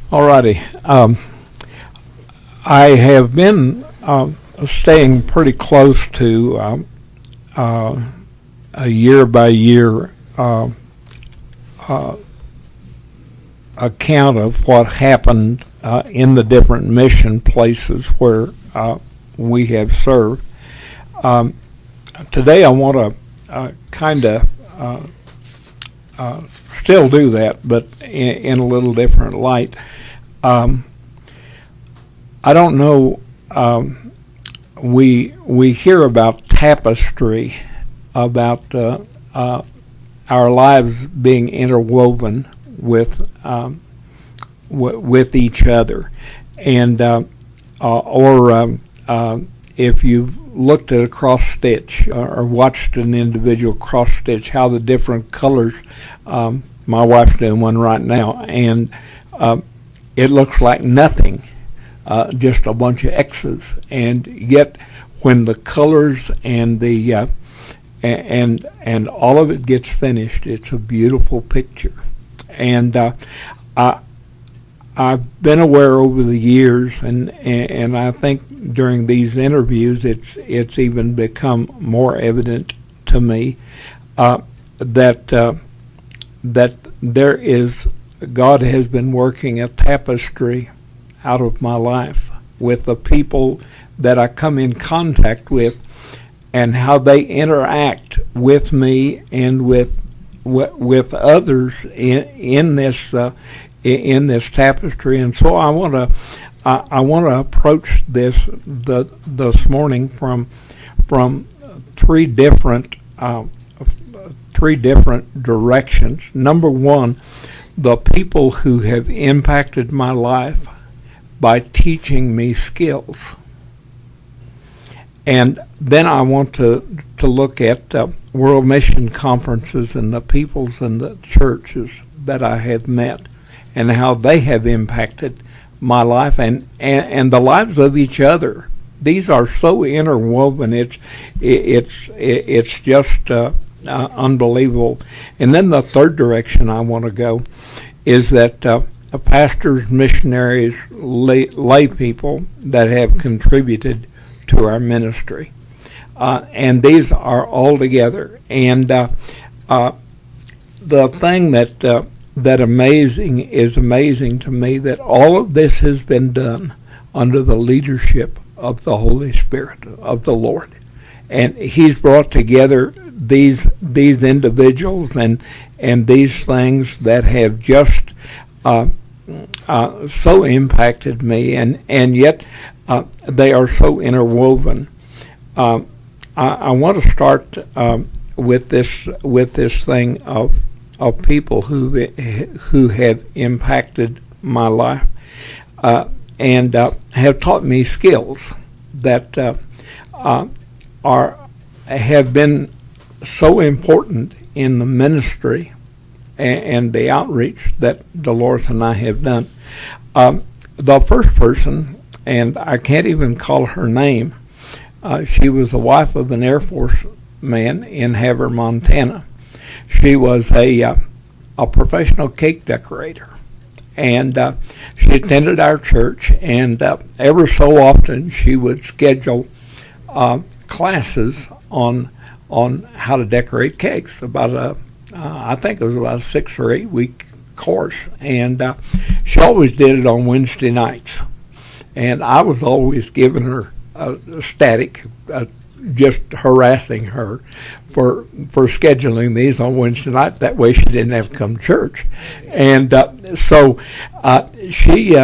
Alrighty. I have been staying pretty close to a year-by-year account of what happened in the different mission places where we have served. Today I want to kind of still do that, but in a little different light. I don't know. We hear about tapestry, about our lives being interwoven with each other, and if you've looked at a cross stitch or watched an individual cross stitch, how the different colors. My wife's doing one right now, and it looks like nothing, just a bunch of X's. And yet, when the colors and the and all of it gets finished, it's a beautiful picture. And I've been aware over the years, and I think during these interviews, it's even become more evident to me that there is, God has been working a tapestry out of my life with the people that I come in contact with, and how they interact with me and with others in this tapestry. And so I want to approach this morning from three different directions. Number one, the people who have impacted my life by teaching me skills. And then I want to look at world mission conferences and the peoples and the churches that I have met and how they have impacted my life and the lives of each other. These are so interwoven. It's just unbelievable. And then the third direction I want to go is that pastors, missionaries, lay people that have contributed to our ministry. And these are all together. And the thing that amazing to me, that all of this has been done under the leadership of the Holy Spirit of the Lord. And He's brought together these individuals and these things that have just so impacted me, and yet they are so interwoven. I want to start with this thing of people who have impacted my life and have taught me skills that have been so important in the ministry and the outreach that Deloris and I have done. The first person, and I can't even call her name, she was the wife of an Air Force man in Havre, Montana. She was a professional cake decorator, and she attended our church, and ever so often she would schedule classes on how to decorate cakes, I think it was about a 6 or 8 week course, and she always did it on Wednesday nights, and I was always giving her static, just harassing her for scheduling these on Wednesday night. That way she didn't have to come to church. And so she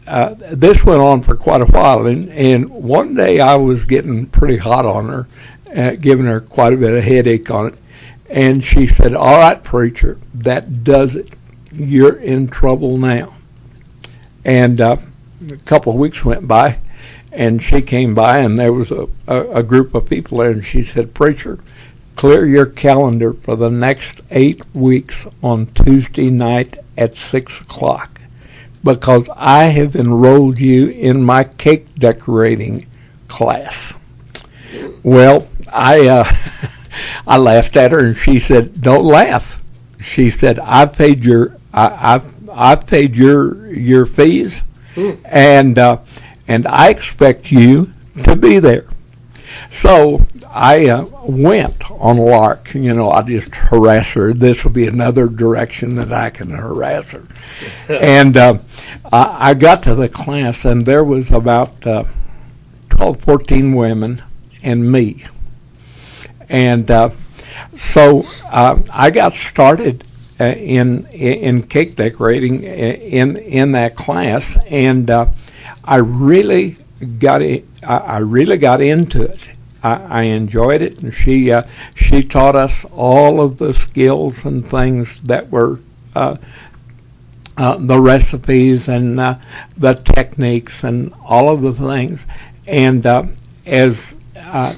this went on for quite a while, and one day I was getting pretty hot on her, giving her quite a bit of headache on it, and she said, "All right, preacher, that does it. You're in trouble now." And a couple of weeks went by, and she came by, and there was a group of people there, and she said, "Preacher, clear your calendar for the next 8 weeks on Tuesday night at 6 o'clock, because I have enrolled you in my cake decorating class." Well, I laughed at her, and she said, "Don't laugh." She said, "I've I've paid your fees, and I expect you to be there. So I went on a lark. I just harass her. This will be another direction that I can harass her. And I got to the class, and there was about 12, 14 women and me. And so I got started in cake decorating in that class, and I really got into it. I enjoyed it, and she taught us all of the skills and things that were the recipes and the techniques and all of the things. And as I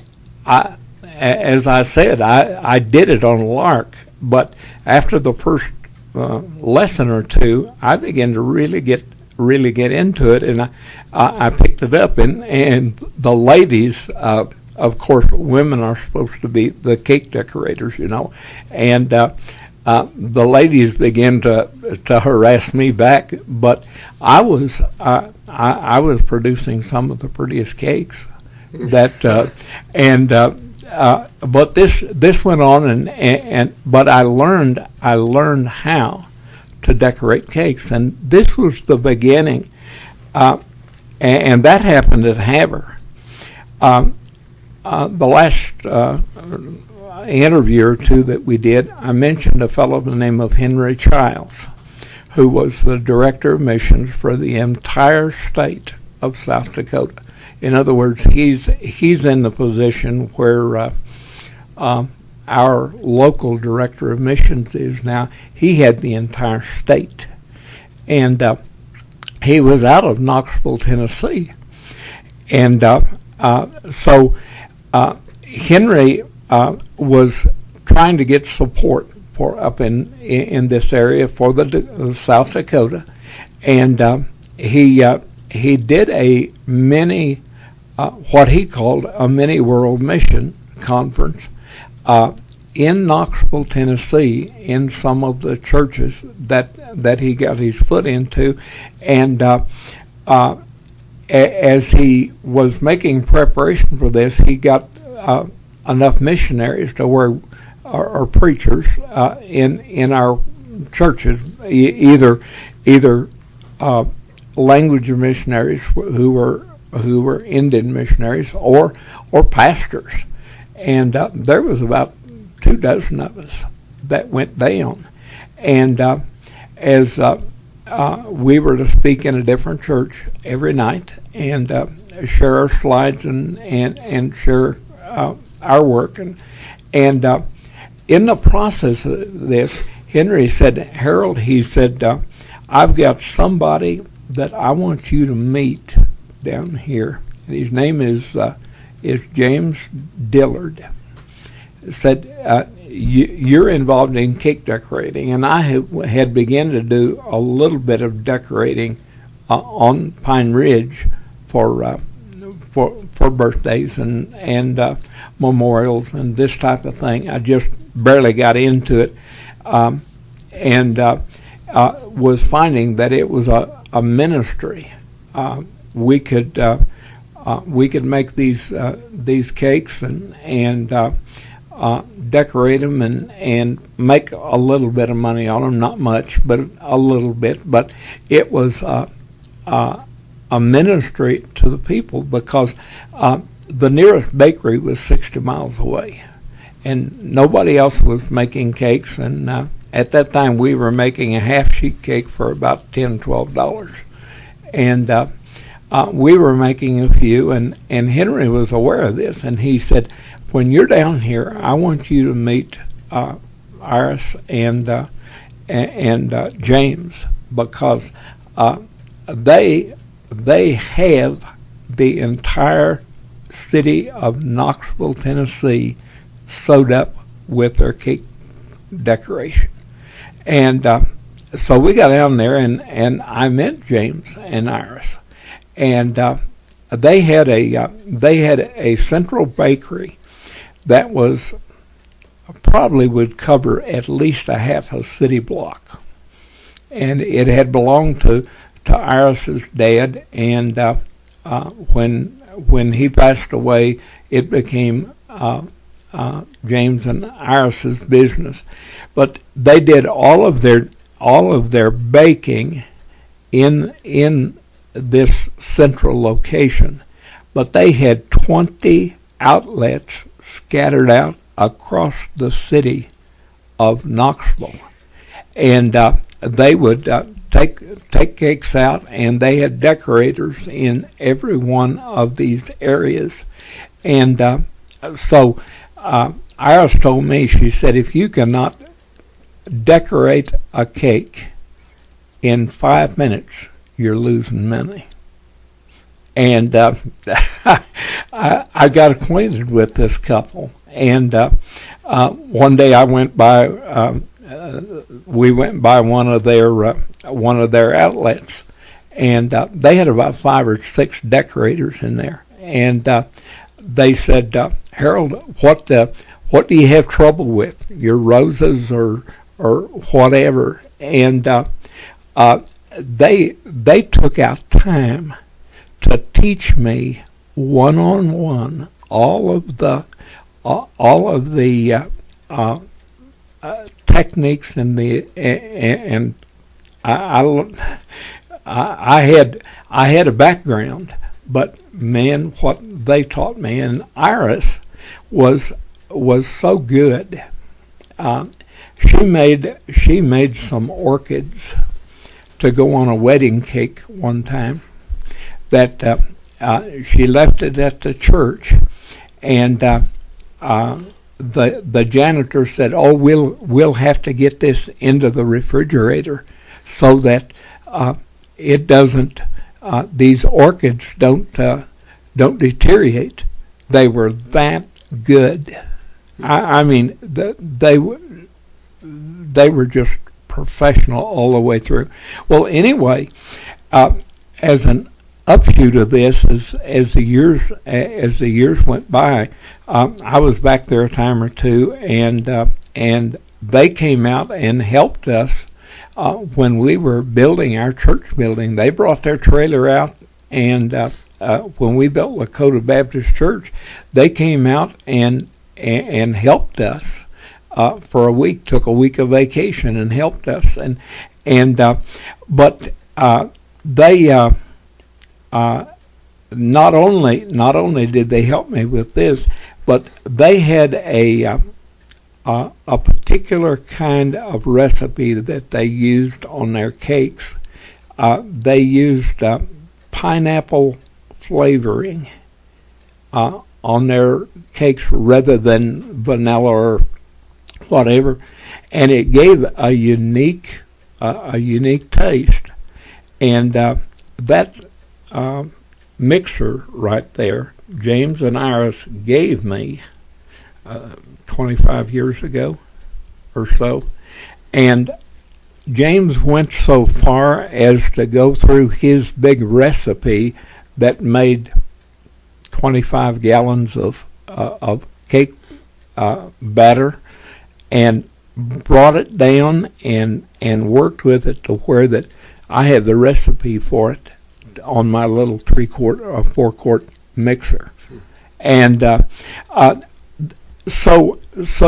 said, I did it on a lark, but after the first lesson or two, I began to really get into it, and I picked it up, and the ladies, of course, women are supposed to be the cake decorators, and the ladies began to harass me back, but I was producing some of the prettiest cakes that, but this went on, but I learned how to decorate cakes, and this was the beginning, and that happened at Haver. The last interview or two that we did, I mentioned a fellow by the name of Henry Childs, who was the director of missions for the entire state of South Dakota. In other words, he's in the position where our local director of missions is now. He had the entire state, and he was out of Knoxville, Tennessee, and so Henry was trying to get support for up in this area for the South Dakota, and he did a mini what he called a mini world mission conference in Knoxville, Tennessee, in some of the churches that he got his foot into, and as he was making preparation for this, he got enough missionaries to where or preachers in our churches, either language missionaries who were Indian missionaries or pastors, and there was about 24 of us that went down, and as we were to speak in a different church every night and share our slides and share our work, and in the process of this, Henry said, Harold, he said, I've got somebody that I want you to meet down here, and his name is James Dillard. Said, you're involved in cake decorating, and I had begun to do a little bit of decorating on Pine Ridge for birthdays and memorials and this type of thing. I just barely got into it, and was finding that it was a ministry. We could make these cakes and decorate them and make a little bit of money on them, not much, but a little bit. But it was a ministry to the people, because the nearest bakery was 60 miles away, and nobody else was making cakes. And at that time, we were making a half-sheet cake for about $10, $12, and we were making a few. And Henry was aware of this, and he said, when you're down here, I want you to meet Iris and James, because they have the entire city of Knoxville, Tennessee, sewed up with their cake decoration. And so we got down there, and I met James and Iris, and they had a central bakery that was probably would cover at least a half a city block, it had belonged to Iris's dad, and when he passed away, it became James and Iris's business. But they did all of their baking in this central location. But they had 20 outlets scattered out across the city of Knoxville, and they would take cakes out, and they had decorators in every one of these areas. And so Iris told me, she said, if you cannot decorate a cake in 5 minutes, you're losing money. And I got acquainted with this couple, and one day I went by. We went by one of their outlets, and they had about 5 or 6 decorators in there. And they said, Harold, what do you have trouble with? Your roses or whatever? And they took out time to teach me one-on-one all of the techniques and I had a background, but man, what they taught me, and Iris was so good. She made some orchids to go on a wedding cake one time. That she left it at the church, and the janitor said, "Oh, we'll have to get this into the refrigerator so that it doesn't. These orchids don't deteriorate." They were that good. I mean, they were just professional all the way through. Well, anyway, as an upshoot of this, as the years went by, I was back there a time or two, and they came out and helped us when we were building our church building. They brought their trailer out, and when we built Lakota Baptist Church, they came out and helped us for a week. Took a week of vacation and helped us, but they. Not only did they help me with this, but they had a particular kind of recipe that they used on their cakes. They used pineapple flavoring on their cakes rather than vanilla or whatever, and it gave a unique taste. And that mixer right there, James and Iris gave me 25 years ago or so, and James went so far as to go through his big recipe that made 25 gallons of cake batter, and brought it down and worked with it to where that I have the recipe for it on my little 3-quart or 4-quart mixer. And so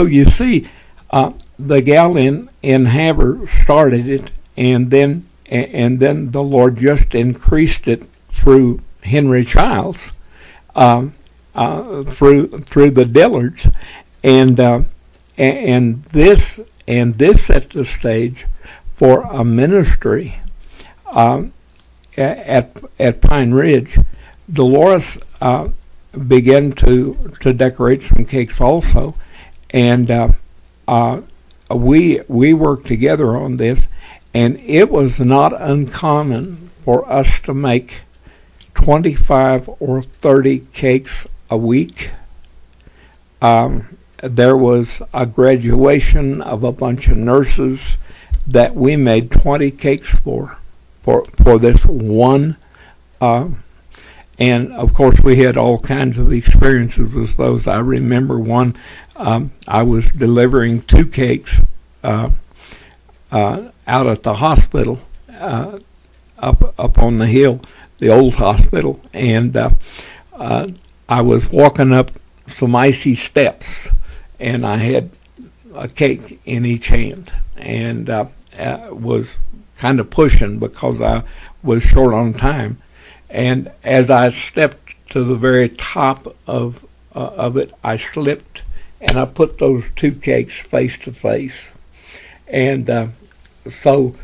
you see, the gal in Haber started it, and then the Lord just increased it through Henry Childs, through the Dillards, and this set the stage for a ministry at Pine Ridge. Deloris began to decorate some cakes also, and we worked together on this, and it was not uncommon for us to make 25 or 30 cakes a week. There was a graduation of a bunch of nurses that we made 20 cakes for this one, and of course we had all kinds of experiences with those. I remember one, I was delivering 2 cakes, out at the hospital, up on the hill, the old hospital, and I was walking up some icy steps, and I had a cake in each hand, and was kind of pushing because I was short on time. And as I stepped to the very top of it, I slipped, and I put those two cakes face to face, and so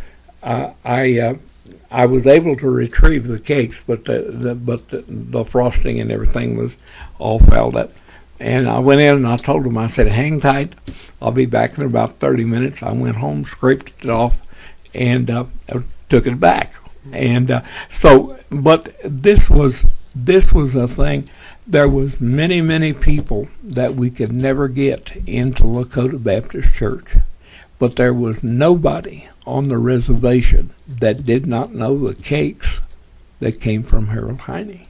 I was able to retrieve the cakes, but the frosting and everything was all fouled up. And I went in and I told them, I said, hang tight, I'll be back in about 30 minutes. I went home, scraped it off, and took it back. And but this was a thing. There was many people that we could never get into Lakota Baptist Church, but there was nobody on the reservation that did not know the cakes that came from Harold Heiney.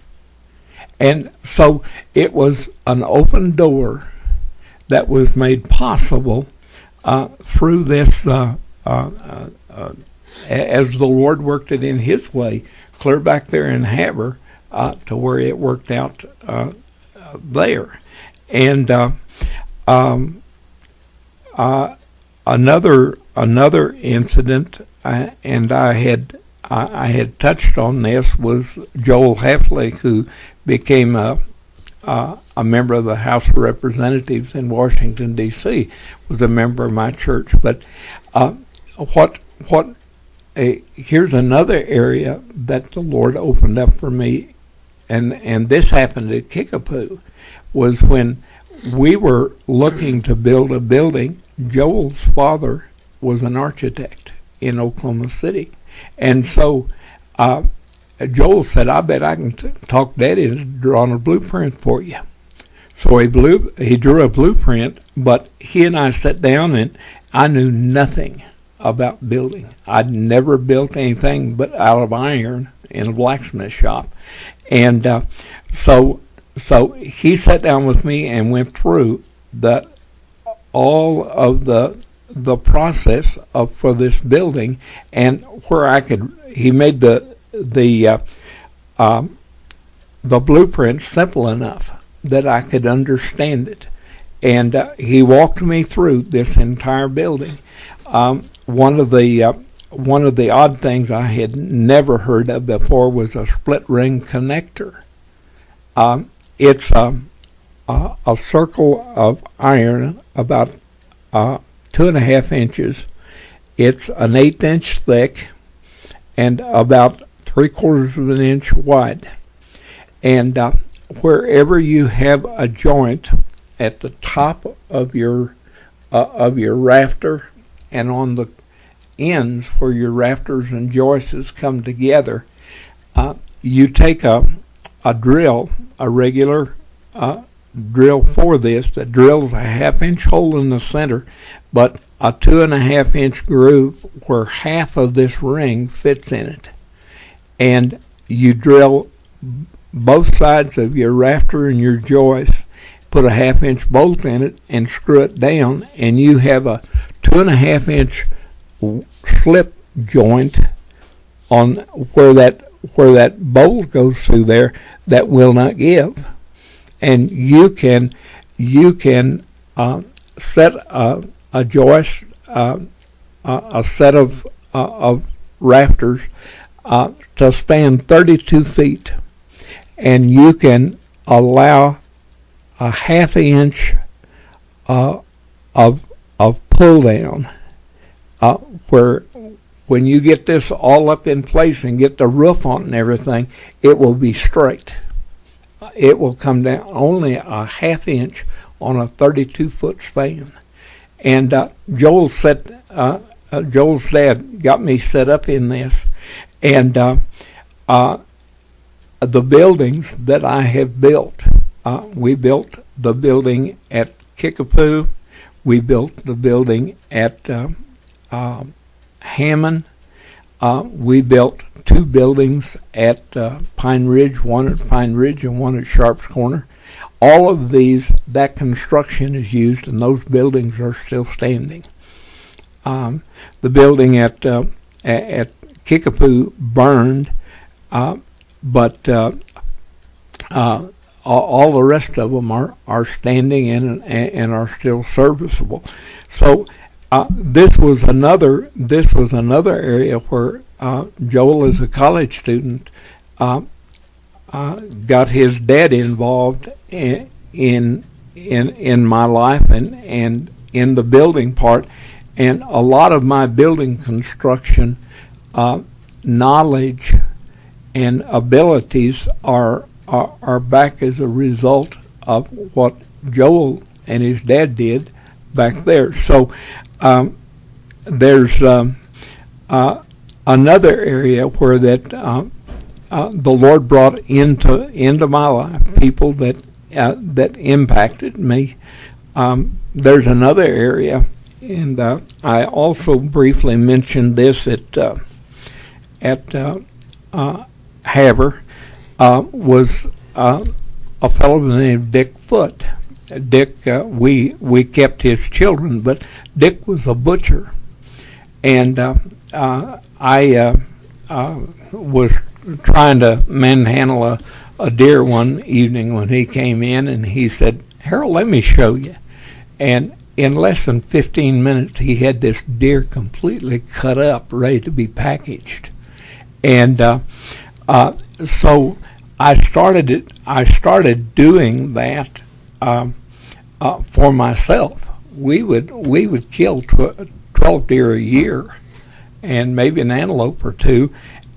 And so it was an open door that was made possible through this, as the Lord worked it in His way, clear back there in Haber, to where it worked out there. And another incident, and I had touched on this, was Joel Heffley, who became a member of the House of Representatives in Washington, D.C., was a member of my church. But here's another area that the Lord opened up for me, and this happened at Kickapoo, was when we were looking to build a building. Joel's father was an architect in Oklahoma City, and so Joel said, I bet I can talk Daddy into drawing a blueprint for you. So he drew a blueprint, but he and I sat down, and I knew nothing about building. I'd never built anything but out of iron in a blacksmith shop. And so he sat down with me and went through all of the process for this building, and where he made the blueprint simple enough that I could understand it. And he walked me through this entire building. One of the odd things I had never heard of before was a split ring connector. It's a circle of iron about 2.5 inches. It's an 1/8 inch thick and about 3/4 of an inch wide. And wherever you have a joint at the top of your rafter, and on the ends where your rafters and joists come together, you take a drill, a regular drill for this, that drills a 1/2 inch hole in the center, but a 2.5 inch groove where half of this ring fits in it. And you drill both sides of your rafter and your joist, put a 1/2 inch bolt in it, and screw it down, and you have a 2.5 inch slip joint on where that bolt goes through there that will not give. And you can set a joist, a set of rafters to span 32 feet, and you can allow a 1/2 inch of pull down, where when you get this all up in place and get the roof on and everything, it will be straight. It will come down only a 1/2 inch on a 32-foot span. And Joel's dad got me set up in this, and the buildings that I have built, we built the building at Kickapoo, we built the building at Hammond, we built 2 buildings at Pine Ridge, one at Pine Ridge and one at Sharps Corner. All of these, that construction is used, and those buildings are still standing. the building at Kickapoo burned, but all the rest of them are standing and are still serviceable. So this was another area where Joel, as a college student, got his dad involved in my life and in the building part, and a lot of my building construction knowledge and abilities are back as a result of what Joel and his dad did back there. So there's another area where that the Lord brought into my life people that impacted me. There's another area, and I also briefly mentioned this at Haver, was a fellow named Dick Foote. Dick, we kept his children, but Dick was a butcher, and I was trying to manhandle a deer one evening when he came in, and he said, "Harold, let me show you." And in less than 15 minutes, he had this deer completely cut up, ready to be packaged. And so I started doing that for myself. We would kill 12 deer a year, and maybe an antelope or two,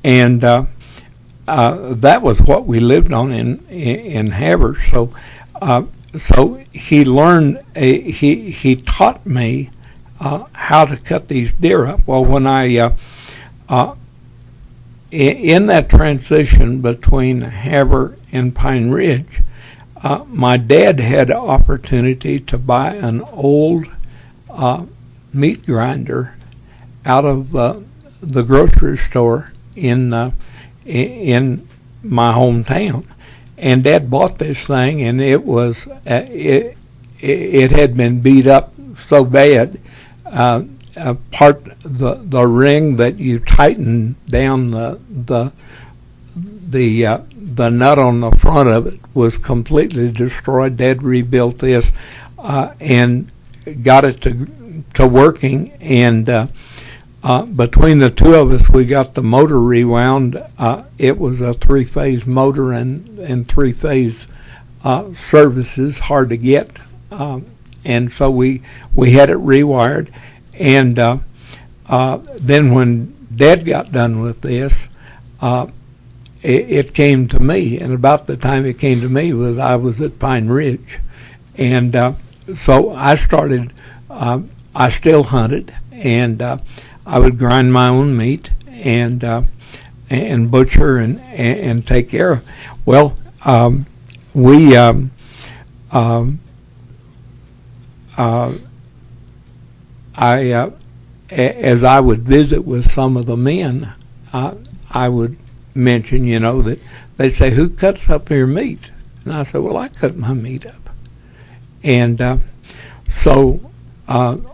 and that was what we lived on in Havre. So he learned, he taught me how to cut these deer up. Well, when I in that transition between Havre and Pine Ridge, my dad had an opportunity to buy an old meat grinder out of the grocery store in my hometown, and Dad bought this thing, and it was it had been beat up so bad. The ring that you tighten down the nut on the front of it was completely destroyed. Dad rebuilt this and got it to working, and between the two of us, we got the motor rewound. It was a 3-phase motor and 3-phase services, hard to get, and so we had it rewired. And then when Dad got done with this, it came to me, and about the time it came to me I was at Pine Ridge, and so I started. I still hunted, and I would grind my own meat and butcher and take care of. Well, as I would visit with some of the men, I would mention, that they'd say, "Who cuts up your meat?" And I said, "Well, I cut my meat up." And so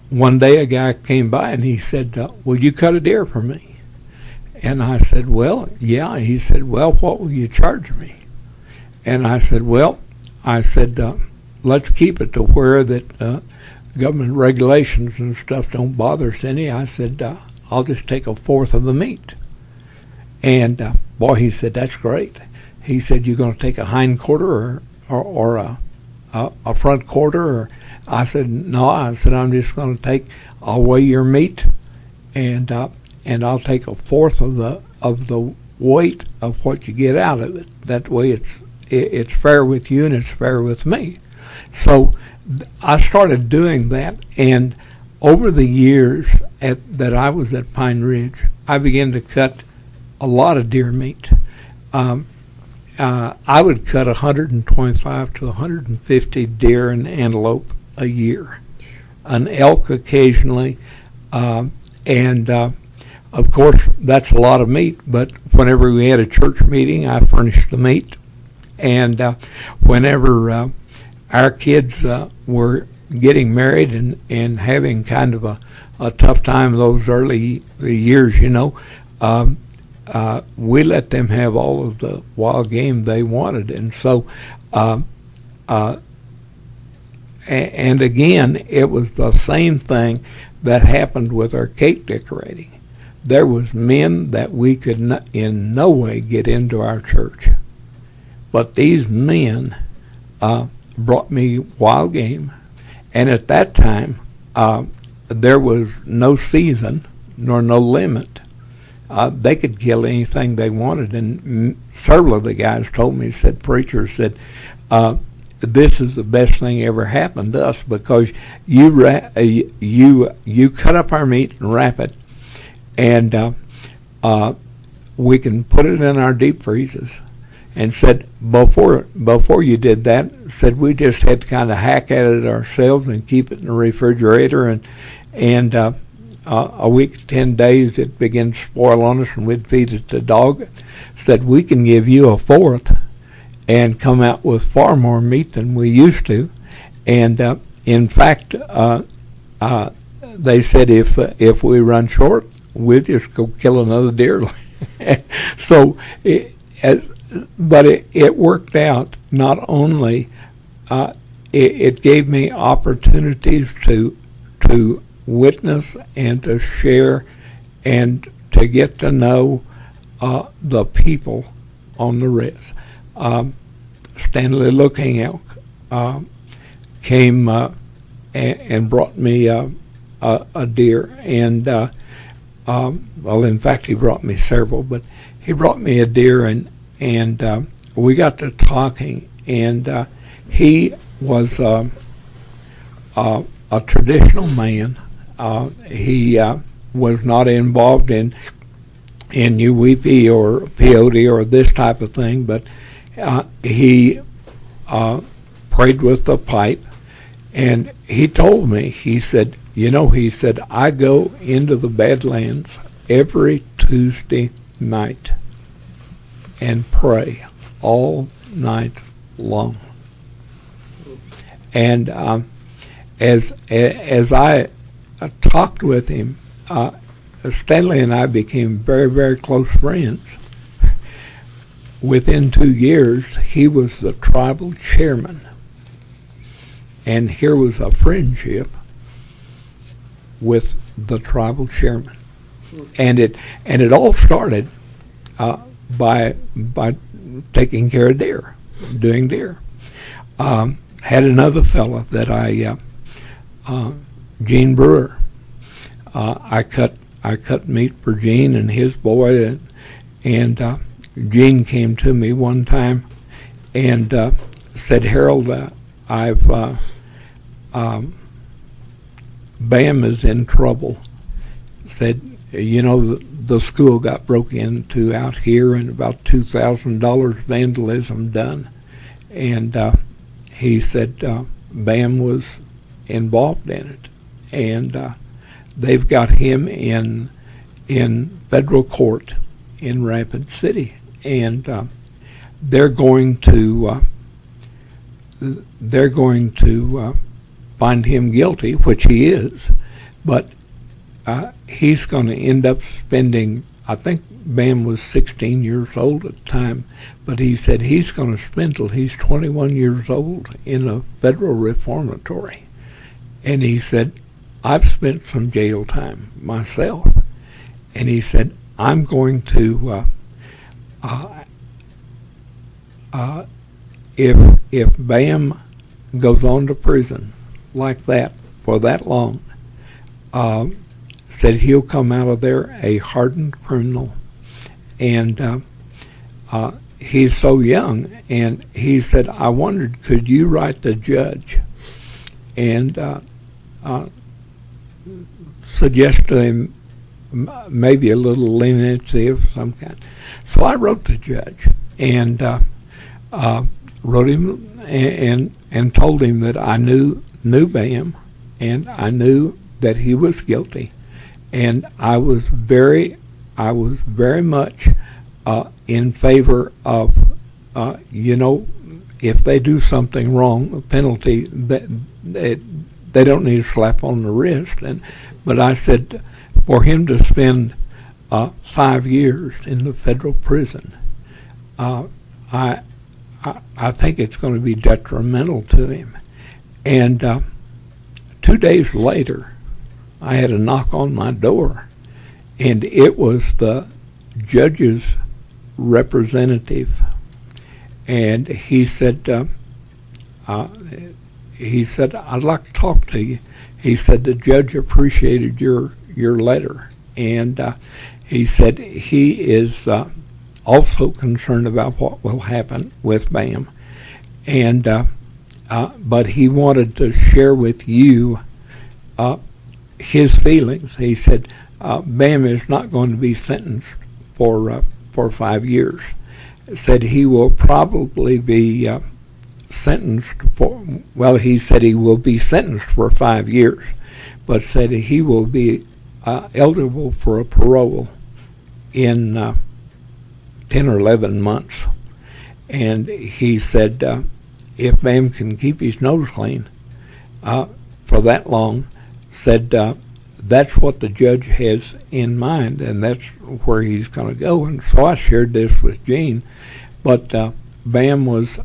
one day a guy came by and he said, "Will you cut a deer for me?" And I said, "Well, yeah." He said, "Well, what will you charge me?" And I said, let's keep it to where that government regulations and stuff don't bother us any. I said, I'll just take a fourth of the meat. And boy, he said, "That's great." He said, "You're going to take a hind quarter or a front quarter?" Or I said, "No." I said, "I'm just going to I'll weigh your meat, and I'll take a fourth of the weight of what you get out of it. That way, it's fair with you and it's fair with me." So I started doing that, and over the years that I was at Pine Ridge, I began to cut a lot of deer meat. I would cut 125 to 150 deer and antelope a year, an elk occasionally, and of course that's a lot of meat. But whenever we had a church meeting, I furnished the meat, and whenever our kids were getting married and having kind of a tough time those early years, we let them have all of the wild game they wanted. And so, and again, it was the same thing that happened with our cake decorating. There was men that we could in no way get into our church. But these men brought me wild game. And at that time, there was no season nor no limit. They could kill anything they wanted. And several of the guys told me, preachers said, this is the best thing ever happened to us, because you cut up our meat and wrap it, and we can put it in our deep freezes. And said before you did that, said we just had to kind of hack at it ourselves and keep it in the refrigerator, and a week, 10 days, it began to spoil on us, and we'd feed it to dog. Said we can give you a fourth and come out with far more meat than we used to. And in fact, they said if we run short, we'll just go kill another deer. So, but it worked out. Not only it gave me opportunities to witness and to share and to get to know the people on the res. Stanley Looking Elk came and brought me a deer, and well, in fact, he brought me several, but he brought me a deer, and we got to talking, and he was a traditional man. He was not involved in UWP or peyote or this type of thing, but he prayed with the pipe, and he told me, he said, I go into the Badlands every Tuesday night and pray all night long. And as I talked with him, Stanley and I became very, very close friends. Within 2 years, he was the tribal chairman, and here was a friendship with the tribal chairman, and it all started by taking care of deer, doing deer. Had another fella that Gene Brewer. I cut meat for Gene and his boy, and Gene came to me one time and said, Harold, Bam is in trouble. Said, the school got broke into out here, and about $2,000 vandalism done. And he said Bam was involved in it, and they've got him in federal court in Rapid City, and they're going to find him guilty, which he is, but he's going to end up spending, I think Bam was 16 years old at the time, but he said he's going to spend till he's 21 years old in a federal reformatory. And he said, I've spent some jail time myself. And he said, I'm going to, if Bam goes on to prison like that for that long, said he'll come out of there a hardened criminal. And he's so young. And he said, I wondered, could you write the judge and suggest to him maybe a little leniency of some kind? So I wrote the judge and wrote him and told him that I knew Bam, and I knew that he was guilty, and I was very much in favor of if they do something wrong, a penalty that they don't need a slap on the wrist. But I said, for him to spend 5 years in the federal prison, I think it's going to be detrimental to him. And 2 days later, I had a knock on my door, and it was the judge's representative. And he said, I'd like to talk to you. He said the judge appreciated your letter, and he said he is also concerned about what will happen with Bam, and but he wanted to share with you his feelings. He said Bam is not going to be sentenced for 5 years. Said he will probably be sentenced for, well, he said he will be sentenced for 5 years, but said he will be eligible for a parole in 10 or 11 months. And he said if Bam can keep his nose clean for that long, said that's what the judge has in mind, and that's where he's going to go. And so I shared this with Gene, but Bam was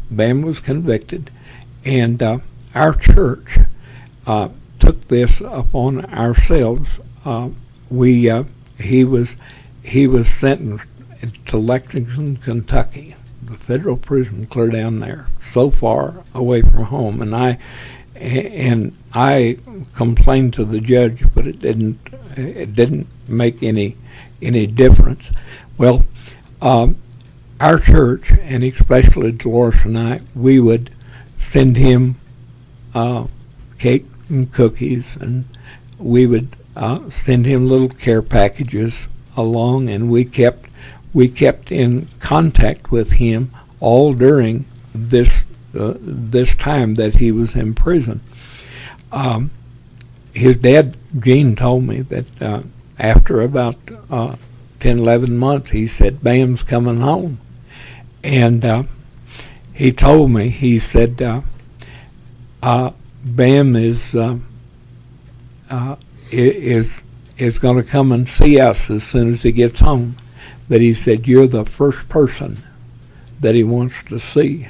convicted, and our church took this upon ourselves. He was sentenced to Lexington, Kentucky, the federal prison clear down there, so far away from home. And I complained to the judge, but it didn't make any difference. Well, our church, and especially Deloris and I, we would send him cake and cookies, and we would send him little care packages along, and we kept in contact with him all during this time that he was in prison. His dad, Gene, told me that after about 10, 11 months, he said, Bam's coming home. And he told me, he said, Bam is going to come and see us as soon as he gets home. But he said, you're the first person that he wants to see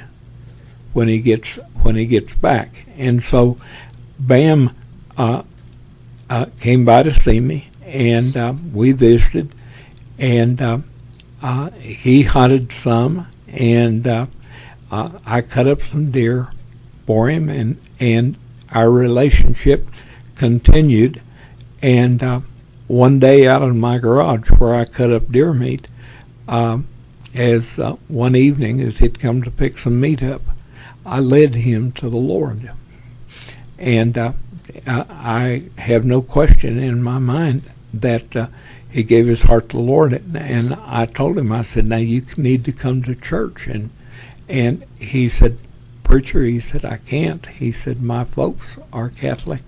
when he gets back. And so Bam came by to see me, and we visited, and he hunted some, and I cut up some deer for him, and our relationship continued. And one day out in my garage where I cut up deer meat, as one evening as he'd come to pick some meat up, I led him to the Lord. And I have no question in my mind that he gave his heart to the Lord. And I told him, I said, now you need to come to church. And he said, preacher, he said, I can't. He said, my folks are Catholic.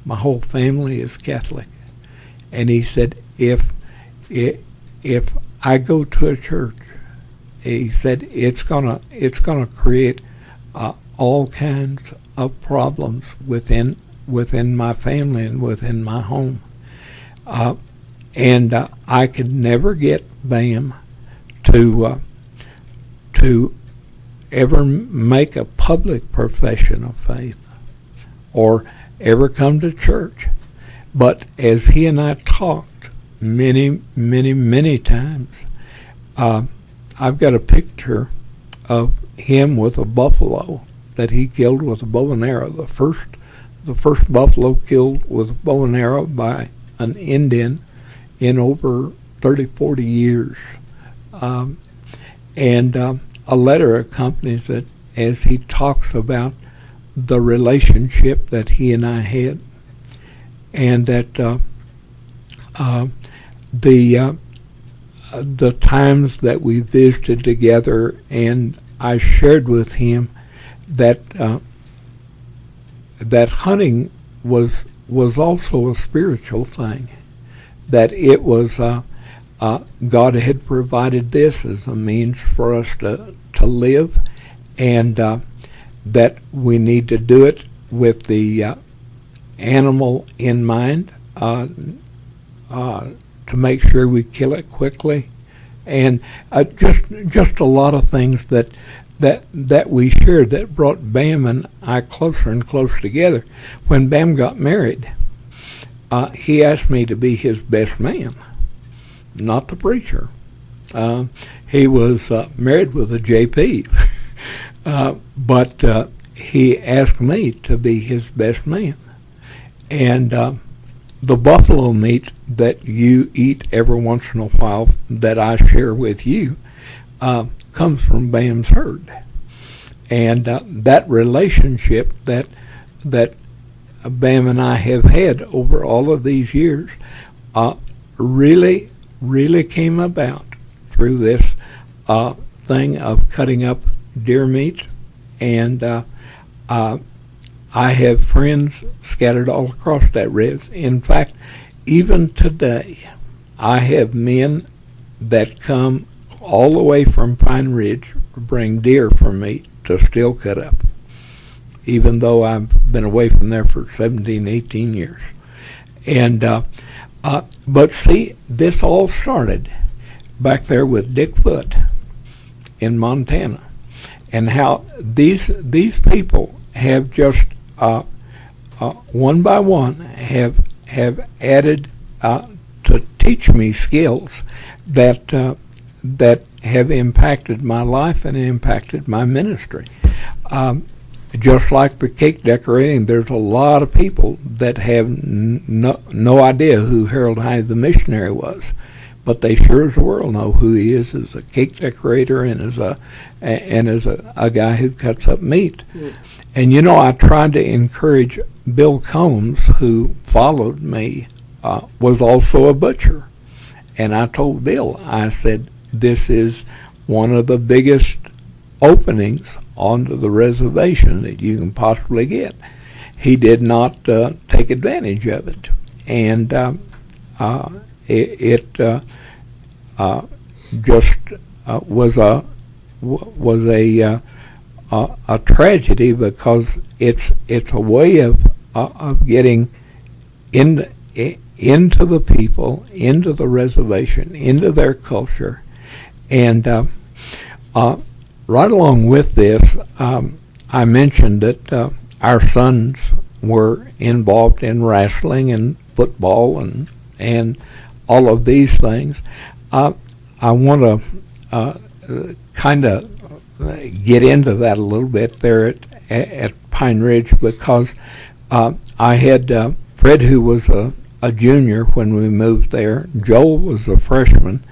My whole family is Catholic. And he said, if I go to a church, he said, it's gonna create all kinds of problems within my family and within my home. And I could never get Bam to ever make a public profession of faith or ever come to church. But as he and I talked many, many, many times, I've got a picture of him with a buffalo that he killed with a bow and arrow. The first buffalo killed with a bow and arrow by an Indian in over 30, 40 years. And a letter accompanies it as he talks about the relationship that he and I had, and that the times that we visited together, and I shared with him that that hunting was also a spiritual thing, that it was God had provided this as a means for us to live, and that we need to do it with the animal in mind, to make sure we kill it quickly, and just a lot of things that we shared that brought Bam and I closer and closer together. When Bam got married, he asked me to be his best man, not the preacher. He was married with a JP, but he asked me to be his best man. And the buffalo meat that you eat every once in a while that I share with you comes from Bam's herd. And that relationship that Bam and I have had over all of these years really came about through this thing of cutting up deer meat. And I have friends scattered all across that res. In fact, even today, I have men that come all the way from Pine Ridge to bring deer for me to still cut up, even though I've been away from there for 17, 18 years. And but see, this all started back there with Dick Foote in Montana, and how these people have just one by one have added to teach me skills that have impacted my life and impacted my ministry. Just like the cake decorating, there's a lot of people that have no idea who Harold Heiney the missionary was, but they sure as the world know who he is as a cake decorator and as a guy who cuts up meat. Mm. And you know, I tried to encourage Bill Combs, who followed me, was also a butcher. And I told Bill, I said, this is one of the biggest openings onto the reservation that you can possibly get. He did not take advantage of it. And it just was a tragedy, because it's a way of getting into the people, into the reservation, into their culture. And right along with this, I mentioned that our sons were involved in wrestling and football and all of these things. I want to kind of get into that a little bit there at Pine Ridge, because I had Fred, who was a junior when we moved there. Joel was a freshman,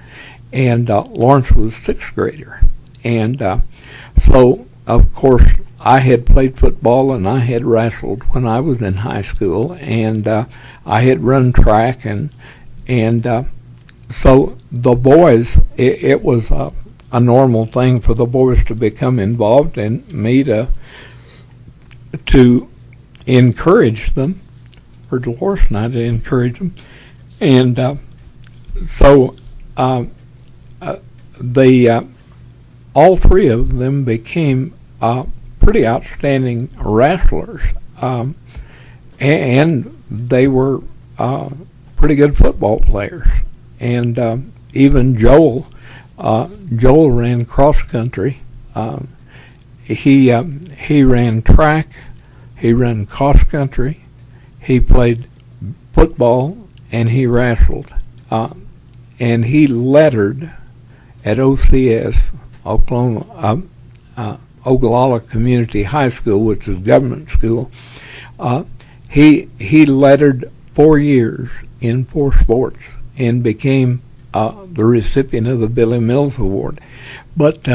and Lawrence was a sixth grader. And so, of course, I had played football and I had wrestled when I was in high school, and I had run track, and so the boys, it was a normal thing for the boys to become involved, and me to encourage them, or Deloris and I to encourage them. And so all three of them became pretty outstanding wrestlers, and they were pretty good football players. And even Joel ran cross country. He ran track. He ran cross country. He played football, and he wrestled. And he lettered at OCS, Ogallala Community High School, which is government school. He lettered 4 years in 4 sports and became the recipient of the Billy Mills Award. But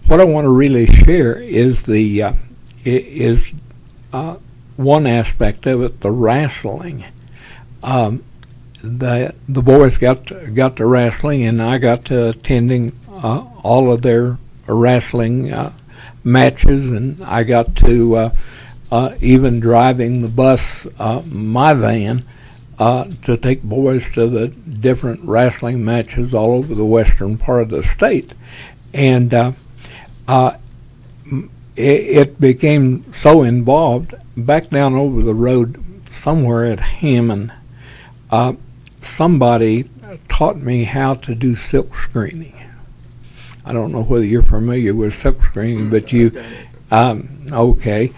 what I want to really share is one aspect of it, the wrestling. The boys got to wrestling, and I got to attending all of their wrestling matches, and I got to even driving the bus, my van, to take boys to the different wrestling matches all over the western part of the state. And it became so involved. Back down over the road somewhere at Hammond, somebody taught me how to do silk screening. I don't know whether you're familiar with silk screening, but you, okay.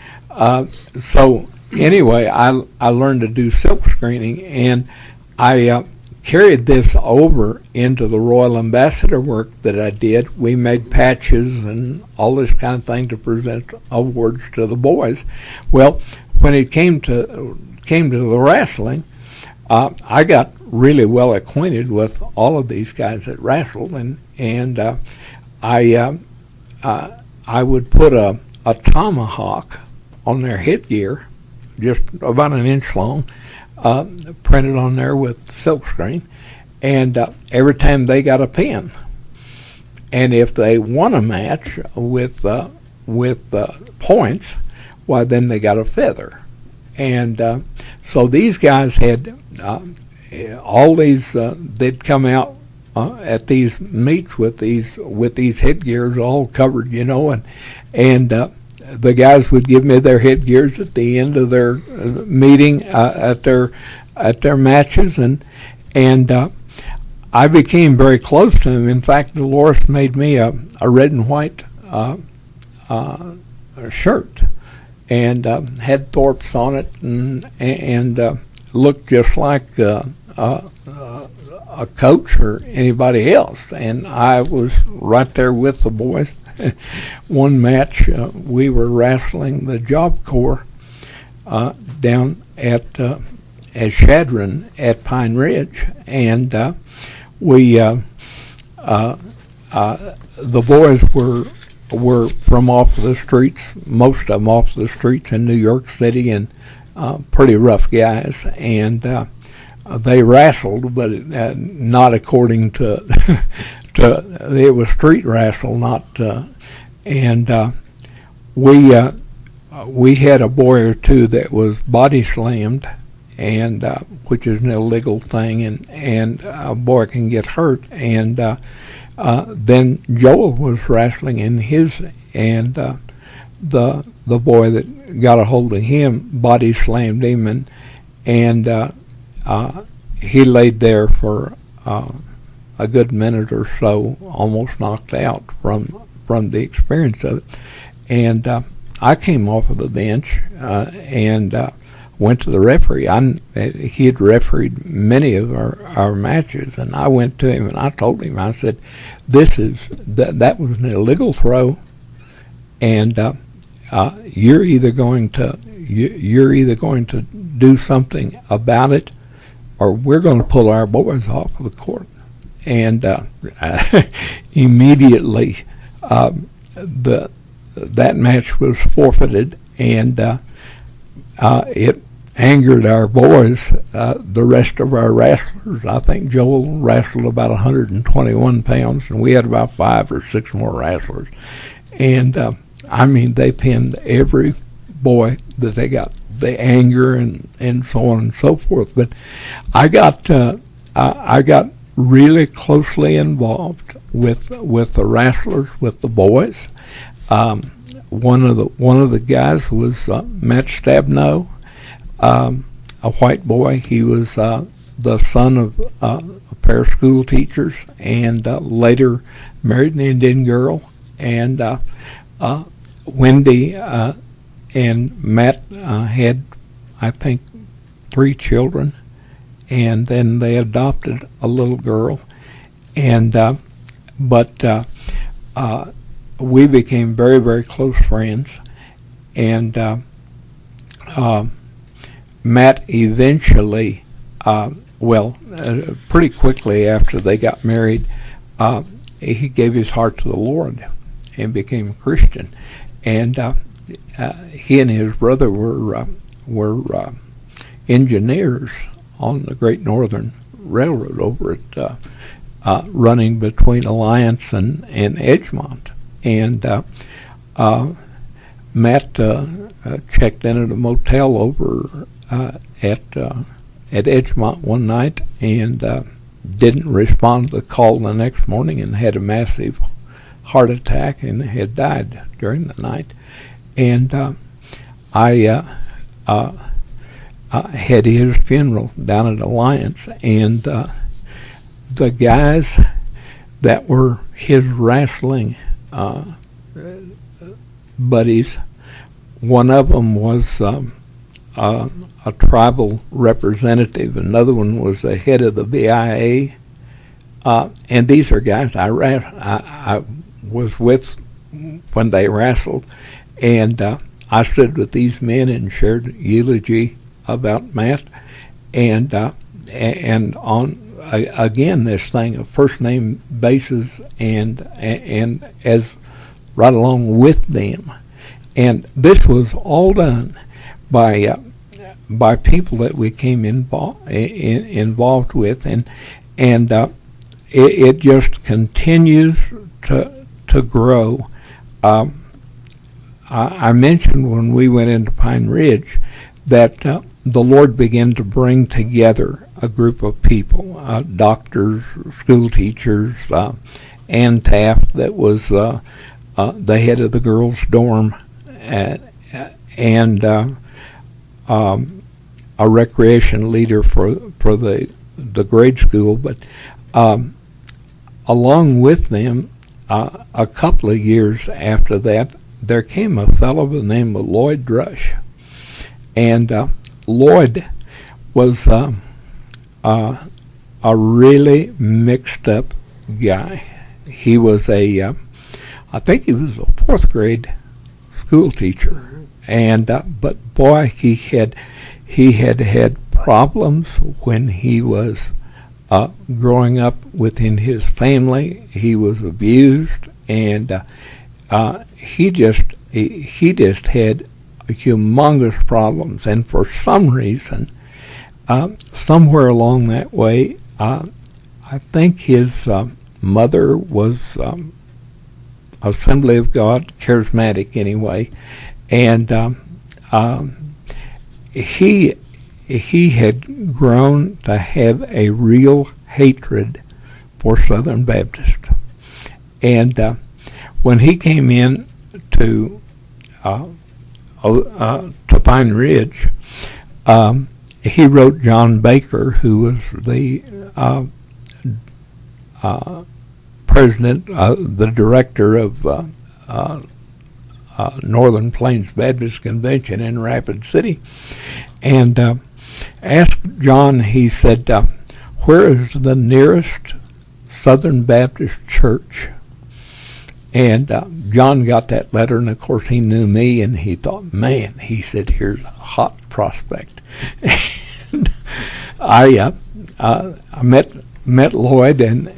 So anyway, I learned to do silk screening, and I carried this over into the Royal Ambassador work that I did. We made patches and all this kind of thing to present awards to the boys. Well, when it came to the wrestling, I got really well acquainted with all of these guys that wrestled, and I would put a tomahawk on their headgear, just about an inch long, printed on there with silkscreen, and every time they got a pin, and if they won a match with points, why then they got a feather, and so these guys had all these. They'd come out at these meets with these headgears all covered, and the guys would give me their headgears at the end of their meeting, at their matches, and I became very close to them. In fact, Deloris made me a red and white shirt, and had Thorpe's on it, and looked just like a coach or anybody else. And I was right there with the boys. One match, we were wrestling the Job Corps down at Shadron at Pine Ridge, and the boys were from off the streets, most of them off the streets in New York City, and pretty rough guys, and they wrestled, but not according to it was street wrestle, not and we had a boy or two that was body slammed, and which is an illegal thing, and a boy can get hurt, and then Joel was wrestling in his, and the boy that got a hold of him body slammed him, and he laid there for a good minute or so, almost knocked out from the experience of it. And I came off of the bench and went to the referee. He had refereed many of our matches, and I went to him and I told him, I said, that was an illegal throw, and you're either going to do something about it, or we're going to pull our boys off of the court. And immediately that match was forfeited, and it angered our boys, the rest of our wrestlers. I think Joel wrestled about 121 pounds, and we had about 5 or 6 more wrestlers. And they pinned every boy that they got, the anger and so on and so forth. But I got really closely involved with the wrestlers, with the boys. One of the guys was Matt Stabno, a white boy. He was the son of a pair of school teachers, and later married an Indian girl. And Wendy and Matt had, I think, 3 children, and then they adopted a little girl. And but we became very, very close friends. And Matt eventually, pretty quickly after they got married, he gave his heart to the Lord and became a Christian. And he and his brother were engineers on the Great Northern Railroad over at running between Alliance and Edgemont. And Matt checked in at a motel over at Edgemont one night, and didn't respond to the call the next morning, and had a massive heart attack and had died during the night. And had his funeral down at Alliance, and the guys that were his wrestling buddies, one of them was a tribal representative, another one was the head of the BIA, and these are guys I was with when they wrestled, and I stood with these men and shared eulogy about Matt, and on again this thing of first name basis, and as right along with them, and this was all done by people that we came involved with, and it just continues to grow. I mentioned when we went into Pine Ridge that the Lord began to bring together a group of people, doctors, school teachers, Ann Taft, that was the head of the girls' dorm, and a recreation leader for the grade school. But along with them, a couple of years after that, there came a fellow by the name of Lloyd Drush, and Lloyd was a really mixed up guy. He was I think he was a fourth grade school teacher, and but boy, he had problems when he was growing up within his family. He was abused, and he just had humongous problems. And for some reason, somewhere along that way, I think his mother was Assembly of God, charismatic anyway, and he had grown to have a real hatred for Southern Baptist. And when he came in to Pine Ridge, he wrote John Baker, who was the president, the director of Northern Plains Baptist Convention in Rapid City, and asked John, he said, where is the nearest Southern Baptist church? And John got that letter, and of course he knew me, and he thought, man, he said, here's a hot prospect. And I met Lloyd, and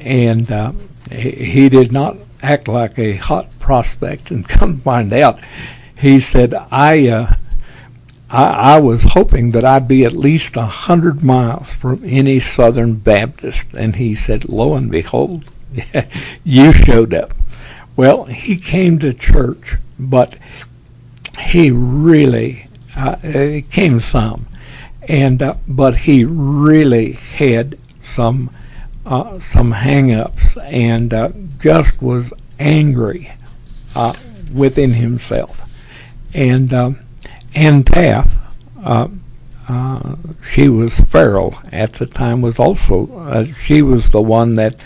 he did not act like a hot prospect, and come to find out, he said, I was hoping that I'd be at least 100 miles from any Southern Baptist, and he said, lo and behold, you showed up. Well, he came to church, but he really came some, and but he really had some hang-ups, and just was angry within himself. And Ann Taft, she was feral at the time, was also she was the one that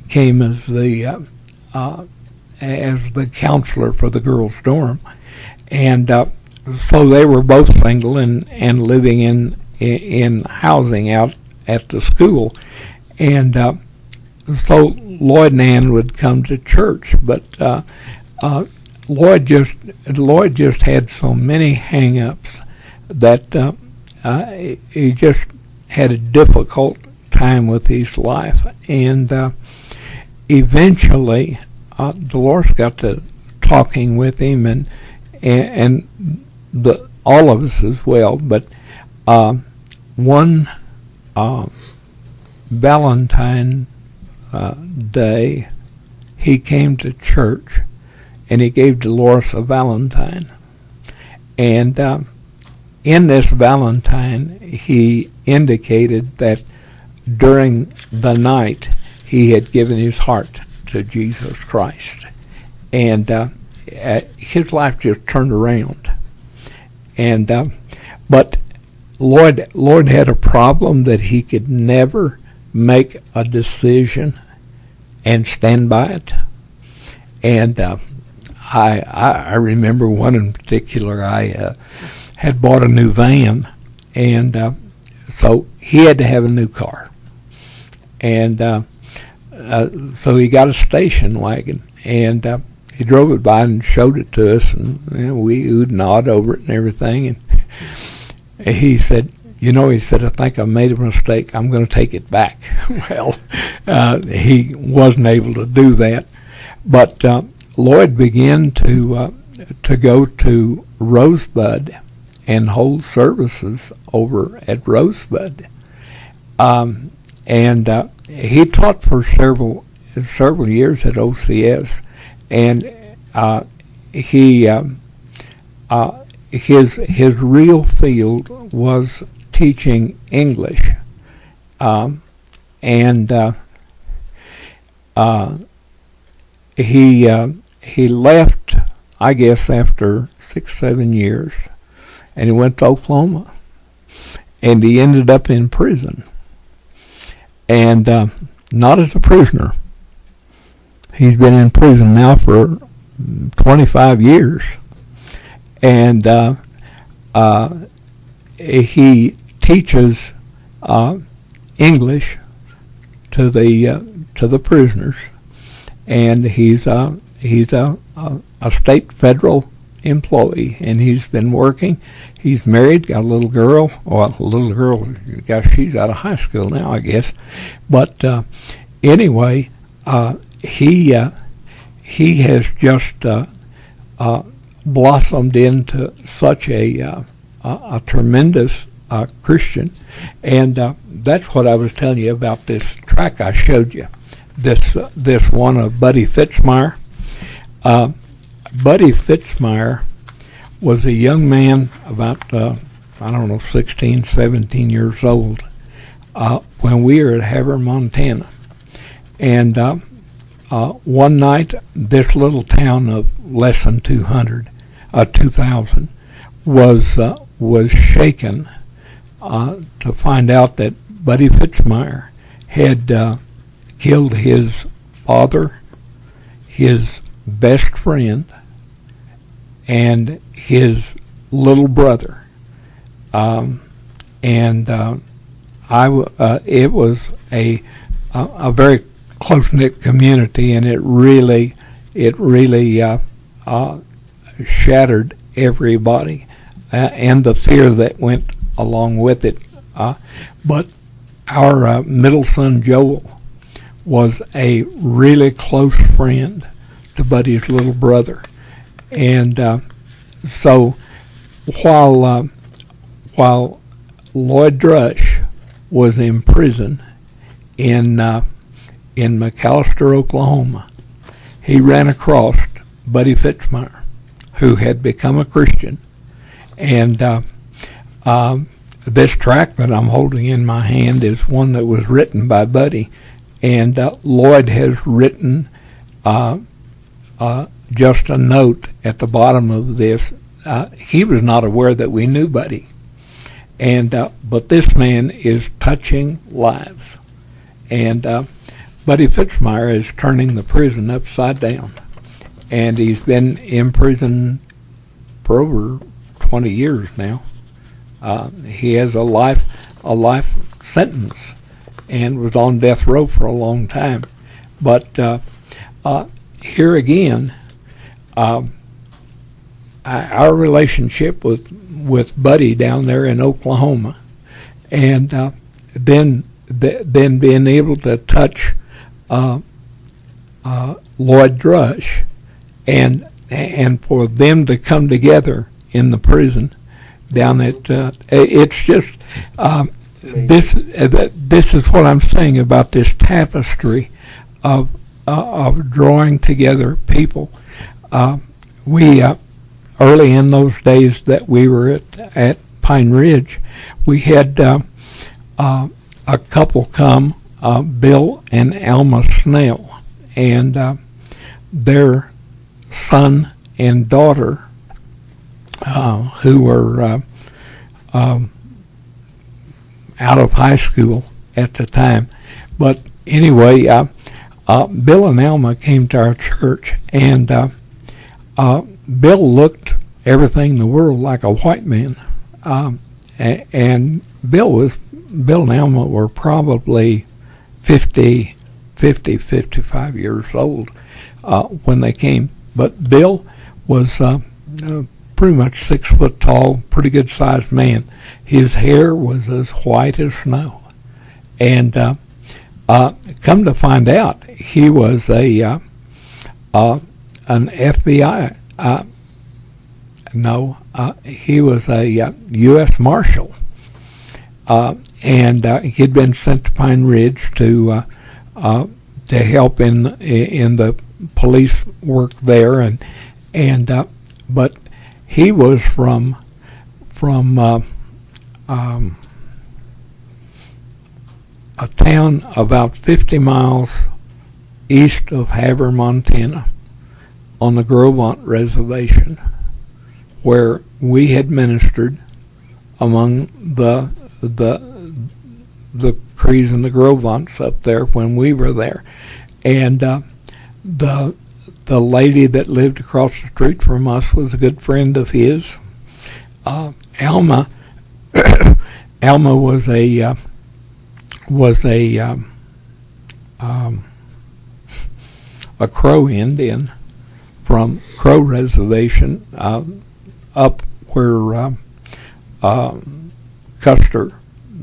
came as the counselor for the girls' dorm, and so they were both single and living in housing out at the school, and so Lloyd and Ann would come to church, but Lloyd just had so many hang-ups that he just had a difficult time with his life, and eventually Deloris got to talking with him, and all of us as well, but one Valentine Day, he came to church, and he gave Deloris a Valentine. And in this Valentine, he indicated that during the night he had given his heart to Jesus Christ. And his life just turned around. And but Lloyd had a problem that he could never make a decision and stand by it. And I remember one in particular. I had bought a new van, and so he had to have a new car. And so he got a station wagon, and he drove it by and showed it to us, and we oohed and awed over it and everything. And he said, he said, I think I made a mistake. I'm going to take it back. Well, he wasn't able to do that. But Lloyd began to go to Rosebud and hold services over at Rosebud. And he taught for several years at OCS, and his real field was teaching English, and he left, I guess, after 6-7 years, and he went to Oklahoma, and he ended up in prison. And not as a prisoner. He's been in prison now for 25 years. And he teaches English to the prisoners. And he's a state federal employee, and he's been working. He's married, got a little girl. Well, a little girl, gosh, she's out of high school now, I guess. But anyway, he has just blossomed into such a tremendous Christian, and that's what I was telling you about this track I showed you. This one of Buddy Fitzmyer. Buddy Fitzmyer was a young man about, 16, 17 years old when we were at Havre, Montana. And one night, this little town of less than 2,000 was shaken to find out that Buddy Fitzmyer had killed his father, his best friend, and his little brother. It was a very close-knit community, and it really shattered everybody, and the fear that went along with it. But our middle son Joel was a really close friend to Buddy's little brother, and so while Lloyd Drush was in prison in McAlester, Oklahoma, he ran across Buddy Fitzmyer, who had become a Christian, and this tract that I'm holding in my hand is one that was written by Buddy, and Lloyd has written just a note at the bottom of this. He was not aware that we knew Buddy, and but this man is touching lives, and Buddy Fitzmyer is turning the prison upside down, and he's been in prison for over 20 years now. He has a life sentence, and was on death row for a long time. But here again, our relationship with Buddy down there in Oklahoma, and then being able to touch Lloyd Drush, and for them to come together in the prison down at it's just this is what I'm saying about this tapestry of drawing together people. We early in those days that we were at Pine Ridge, we had a couple come, Bill and Alma Snell, and their son and daughter, who were out of high school at the time. But anyway, Bill and Alma came to our church, and Bill looked everything in the world like a white man. And Bill and Alma were probably 55 years old when they came. But Bill was pretty much 6 foot tall, pretty good sized man. His hair was as white as snow. And come to find out, he was an FBI. He was a U.S. Marshal, and he'd been sent to Pine Ridge to help in the police work there, and but he was from a town about 50 miles east of Havre, Montana, on the Gros Ventres Reservation, where we had ministered among the Crees and the Gros Ventres up there when we were there. And the lady that lived across the street from us was a good friend of his. Alma Alma was a Crow Indian from Crow Reservation up where Custer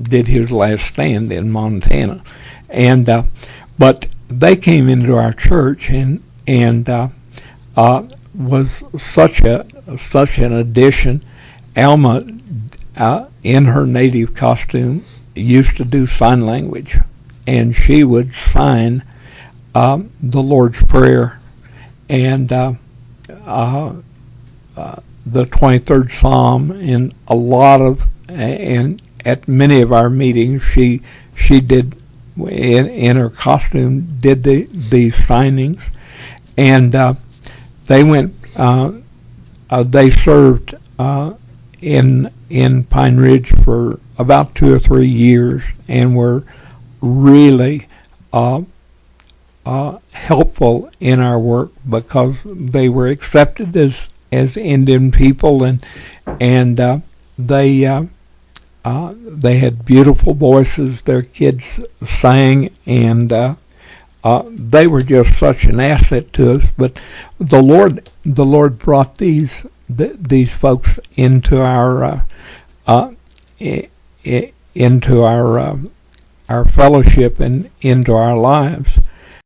did his last stand in Montana, and but they came into our church and was such an addition. Alma, in her native costume, used to do sign language, and she would sign the Lord's Prayer and the 23rd Psalm, and at many of our meetings she did in her costume did these signings, and they served in Pine Ridge for about 2 or 3 years, and were really helpful in our work because they were accepted as Indian people, and they had beautiful voices. Their kids sang, and they were just such an asset to us. But the Lord brought these folks into our fellowship and into our lives.